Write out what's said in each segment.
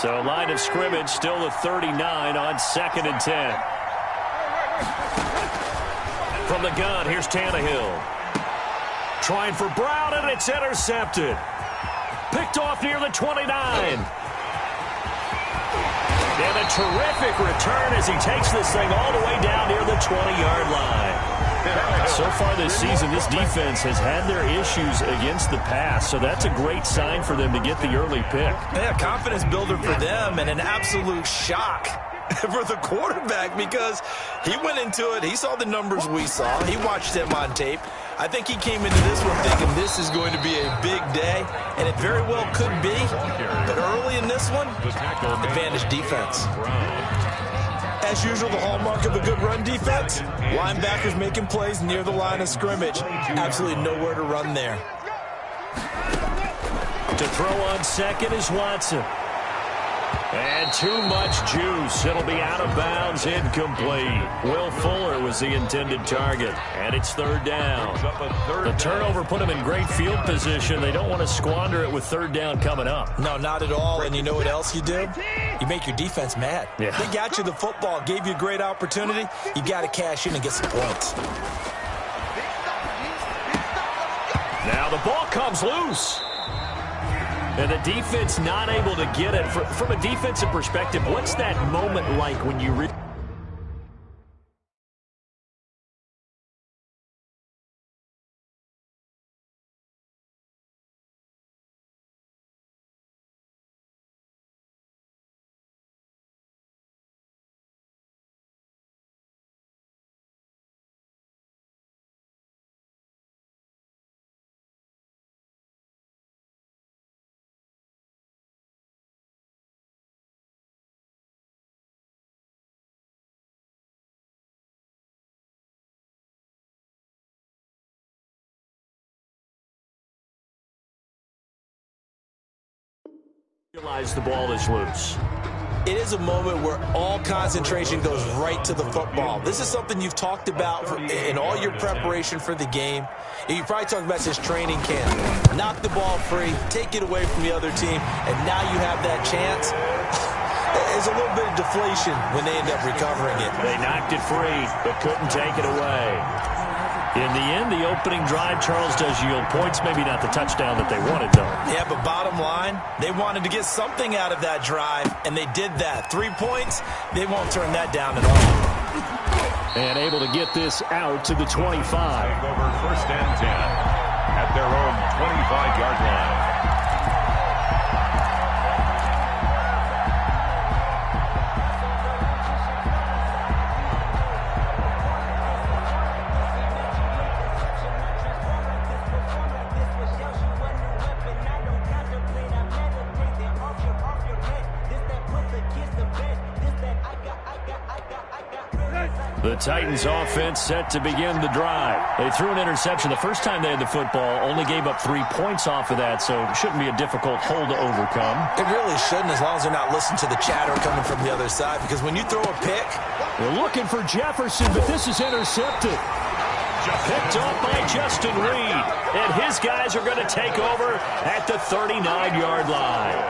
So line of scrimmage still the 39 on 2nd and 10. From the gun, here's Tannehill. Trying for Brown, and it's intercepted. Picked off near the 29. And a terrific return as he takes this thing all the way down near the 20-yard line. So far this season, this defense has had their issues against the pass, so that's a great sign for them to get the early pick. Yeah, confidence builder for them and an absolute shock for the quarterback because he went into it. He saw the numbers we saw. He watched them on tape. I think he came into this one thinking this is going to be a big day, and it very well could be. But early in this one, advantage defense. As usual, the hallmark of a good run defense, linebackers making plays near the line of scrimmage. Absolutely nowhere to run there. To throw on second is Watson. And too much juice. It'll be out of bounds, incomplete. Will Fuller was the intended target, and it's 3rd down. The turnover put them in great field position. They don't want to squander it with 3rd down coming up. No, not at all. And you know what else you do? You make your defense mad. Yeah. They got you the football, gave you a great opportunity. You got to cash in and get some points. Now the ball comes loose. And the defense not able to get it. From a defensive perspective, what's that moment like when you realize the ball is loose? It is a moment where all concentration goes right to the football. This is something you've talked about in all your preparation for the game. You probably talked about this training camp. Knock the ball free, take it away from the other team, and now you have that chance. There's a little bit of deflation when they end up recovering it. They knocked it free, but couldn't take it away. In the end, the opening drive, Charles, does yield points. Maybe not the touchdown that they wanted, though. Yeah, but bottom line, they wanted to get something out of that drive, and they did that. 3 points, they won't turn that down at all. And able to get this out to the 25. Over 1st and 10 at their own 25-yard line. The Titans offense set to begin the drive. They threw an interception the first time they had the football, only gave up 3 points off of that, so it shouldn't be a difficult hole to overcome. It really shouldn't, as long as they're not listening to the chatter coming from the other side, because when you throw a pick... They're looking for Jefferson, but this is intercepted. Picked off by Justin Reed, and his guys are going to take over at the 39-yard line.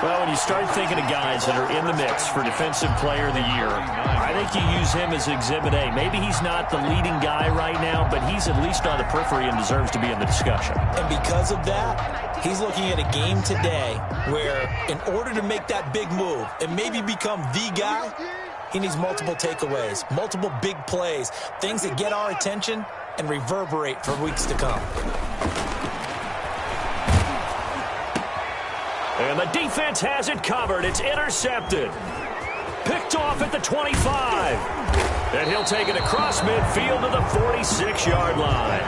Well, when you start thinking of guys that are in the mix for Defensive Player of the Year, I think you use him as Exhibit A. Maybe he's not the leading guy right now, but he's at least on the periphery and deserves to be in the discussion. And because of that, he's looking at a game today where in order to make that big move and maybe become the guy, he needs multiple takeaways, multiple big plays, things that get our attention and reverberate for weeks to come. And the defense has it covered. It's intercepted. Picked off at the 25. And he'll take it across midfield to the 46-yard line.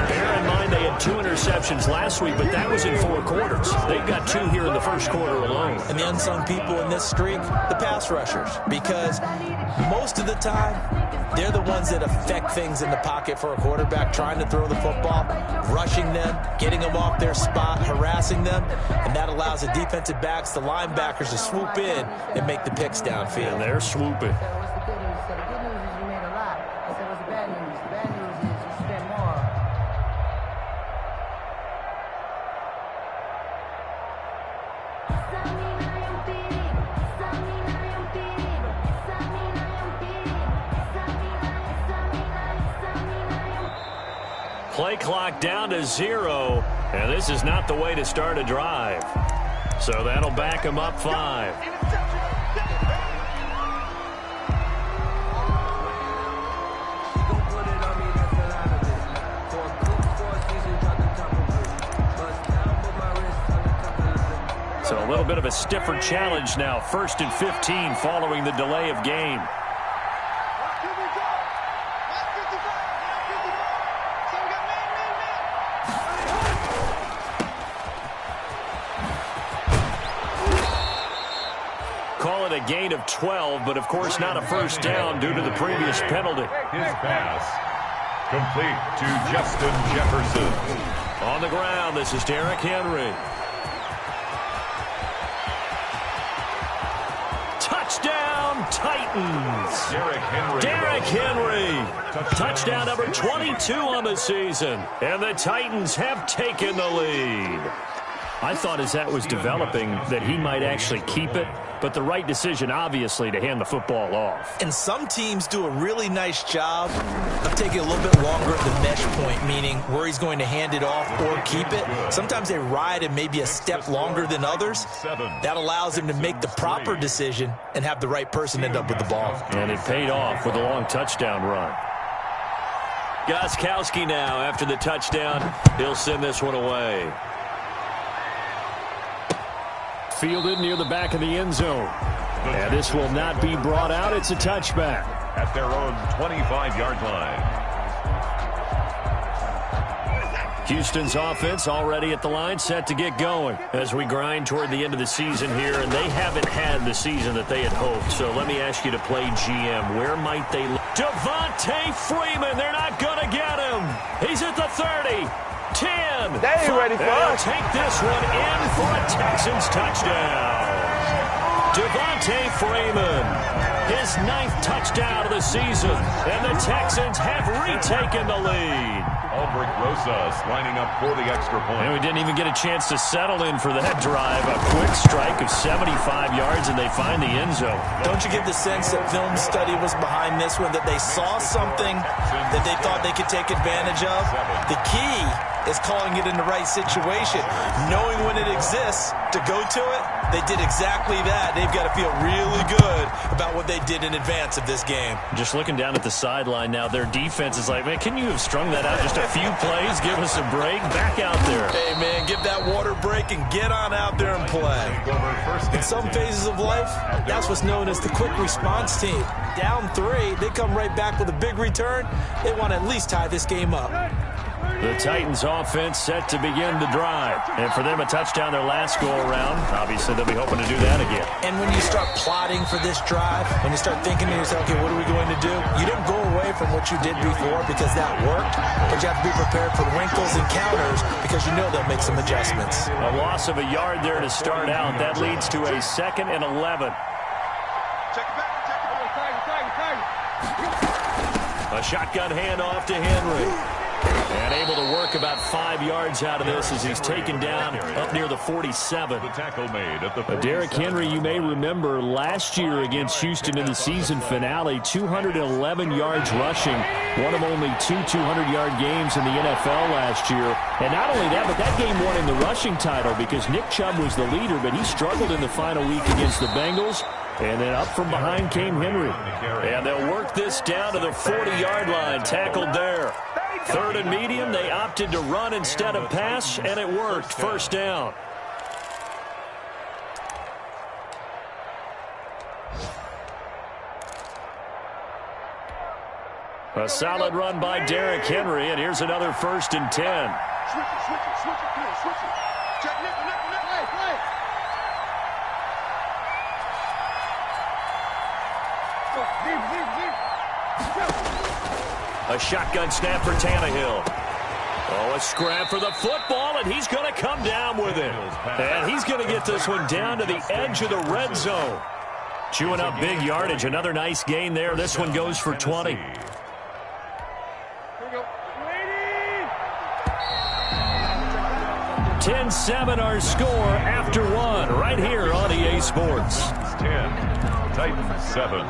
Bear in mind they had 2 interceptions last week, but that was in 4 quarters. They've got 2 here in the first quarter alone. And the unsung people in this streak, the pass rushers, because most of the time, they're the ones that affect things in the pocket for a quarterback, trying to throw the football, rushing them, getting them off their spot, harassing them, and that allows the defensive backs, the linebackers to swoop in and make the picks downfield. And they're swooping. Play clock down to 0, and this is not the way to start a drive. So that'll back him up 5. So a little bit of a stiffer challenge now. 1st and 15 following the delay of game. Call it a gain of 12, but of course not a first down due to the previous penalty. His pass complete to Justin Jefferson. On the ground, this is Derrick Henry. Touchdown, Titans. Derrick Henry. Touchdown number 22 on the season. And the Titans have taken the lead. I thought as that was developing that he might actually keep it, but the right decision, obviously, to hand the football off. And some teams do a really nice job of taking a little bit longer at the mesh point, meaning where he's going to hand it off or keep it. Sometimes they ride it maybe a step longer than others. That allows him to make the proper decision and have the right person end up with the ball. And it paid off with a long touchdown run. Gostkowski now after the touchdown. He'll send this one away. Fielded near the back of the end zone. And this will not be brought out. It's a touchback. At their own 25-yard line. Houston's offense already at the line, set to get going as we grind toward the end of the season here, and they haven't had the season that they had hoped. So let me ask you to play GM. Where might they look? Devontae Freeman, they're not going to get him. He's at the 30. 10. They ain't ready for us. Take this one in for a Texans touchdown. Devontae Freeman, his 9th touchdown of the season, and the Texans have retaken the lead. Albrecht Rosas lining up for the extra point. And we didn't even get a chance to settle in for that drive. A quick strike of 75 yards, and they find the end zone. Don't you get the sense that film study was behind this one, that they saw something that they thought they could take advantage of? The key is calling it in the right situation, knowing when it exists to go to it. They did exactly that. They've got to feel really good about what they did in advance of this game. Just looking down at the sideline now, their defense is like, man, can you have strung that out just a few plays? Give us a break. Back out there. Hey, man, give that water break and get on out there and play. In some phases of life, that's what's known as the quick response team. Down 3, they come right back with a big return. They want to at least tie this game up. The Titans offense set to begin the drive. And for them, a touchdown their last go-around. Obviously, they'll be hoping to do that again. And when you start plotting for this drive, when you start thinking to yourself, okay, what are we going to do? You don't go away from what you did before because that worked, but you have to be prepared for wrinkles and counters because you know they'll make some adjustments. A loss of a yard there to start out. That leads to a 2nd and 11. A shotgun handoff to Henry. And able to work about 5 yards out of this as he's taken down up near the 47. The tackle made at the 47. Derrick Henry, you may remember last year against Houston in the season finale, 211 yards rushing. One of only 2 200-yard games in the NFL last year. And not only that, but that game won him the rushing title because Nick Chubb was the leader, but he struggled in the final week against the Bengals. And then up from behind came Henry. And they'll work this down to the 40-yard line, tackled there. 3rd and medium, they opted to run instead of pass, and it worked. First down. A solid run by Derrick Henry, and here's another 1st and 10. A shotgun snap for Tannehill. Oh, a scrap for the football, and he's going to come down with it. And he's going to get this one down to the edge of the red zone. Chewing up big yardage. Another nice gain there. This one goes for 20. 10-7 our score after 1 right here on EA Sports. 10, Titans 7.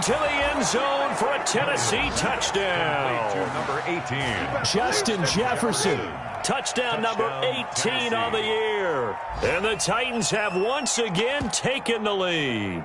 into the end zone for a Tennessee touchdown. To number 18. Justin Jefferson. Touchdown number 18 on the year. And the Titans have once again taken the lead.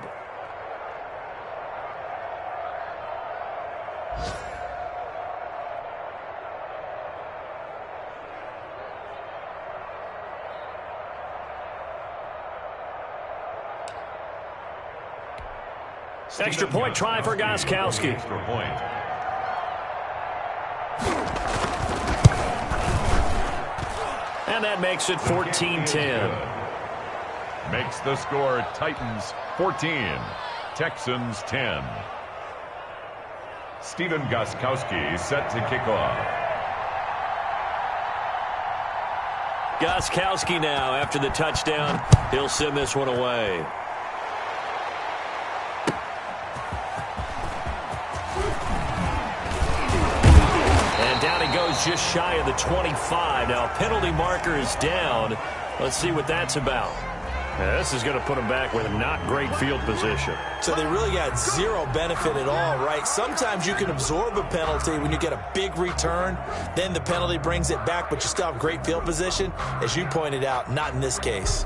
Extra point try for Gostkowski. Extra point. And that makes it 14-10. Makes the score Titans 14, Texans 10. Stephen Gostkowski set to kick off. Gostkowski now after the touchdown. He'll send this one away. Goes just shy of the 25. Now, penalty marker is down. Let's see what that's about. Yeah, this is going to put them back with a not great field position. So they really got zero benefit at all, right? Sometimes you can absorb a penalty when you get a big return. Then the penalty brings it back, but you still have great field position. As you pointed out, not in this case.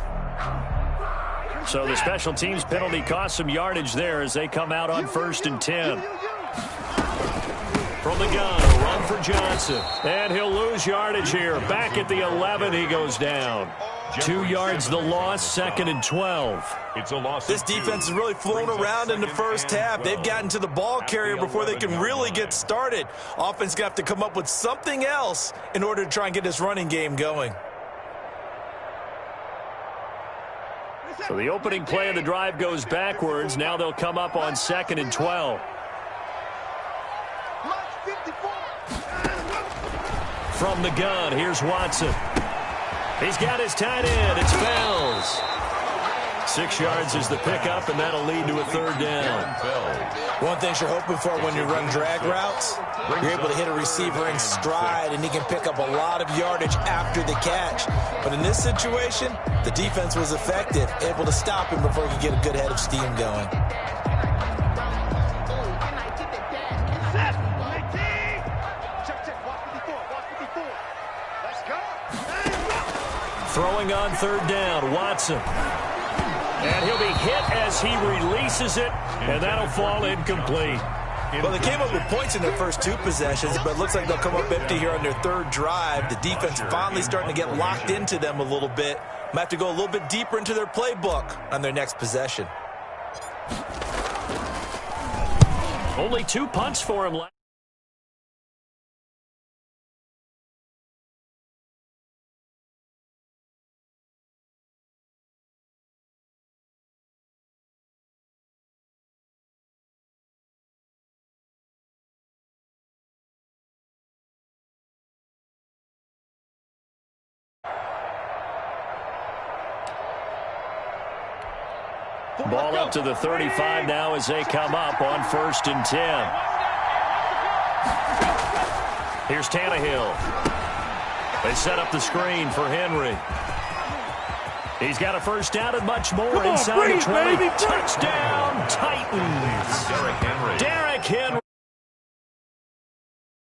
So the special teams penalty cost some yardage there as they come out on 1st and 10. From the gun, a run for Johnson. And he'll lose yardage here. Back at the 11, he goes down. 2 yards the loss, 2nd and 12. It's a loss. This defense is really flown around in the first half. They've gotten to the ball carrier before they can really get started. Offense going to have to come up with something else in order to try and get this running game going. So the opening play of the drive goes backwards. Now they'll come up on 2nd and 12. From the gun, here's Watson. He's got his tight end. It's Fells. 6 yards is the pickup, and that'll lead to a 3rd down. One thing you're hoping for when you run drag routes, you're able to hit a receiver in stride, and he can pick up a lot of yardage after the catch. But in this situation, the defense was effective, able to stop him before he could get a good head of steam going. Throwing on 3rd down, Watson. And he'll be hit as he releases it, and that'll fall incomplete. Well, they came up with points in their first 2 possessions, but it looks like they'll come up empty here on their 3rd drive. The defense finally starting to get locked into them a little bit. Might have to go a little bit deeper into their playbook on their next possession. Only 2 punts for him left. Ball up to the 35 now as they come up on 1st and 10. Here's Tannehill. They set up the screen for Henry. He's got a 1st down and much more inside the 20. Touchdown, Titans. Derrick Henry. Derrick Henry.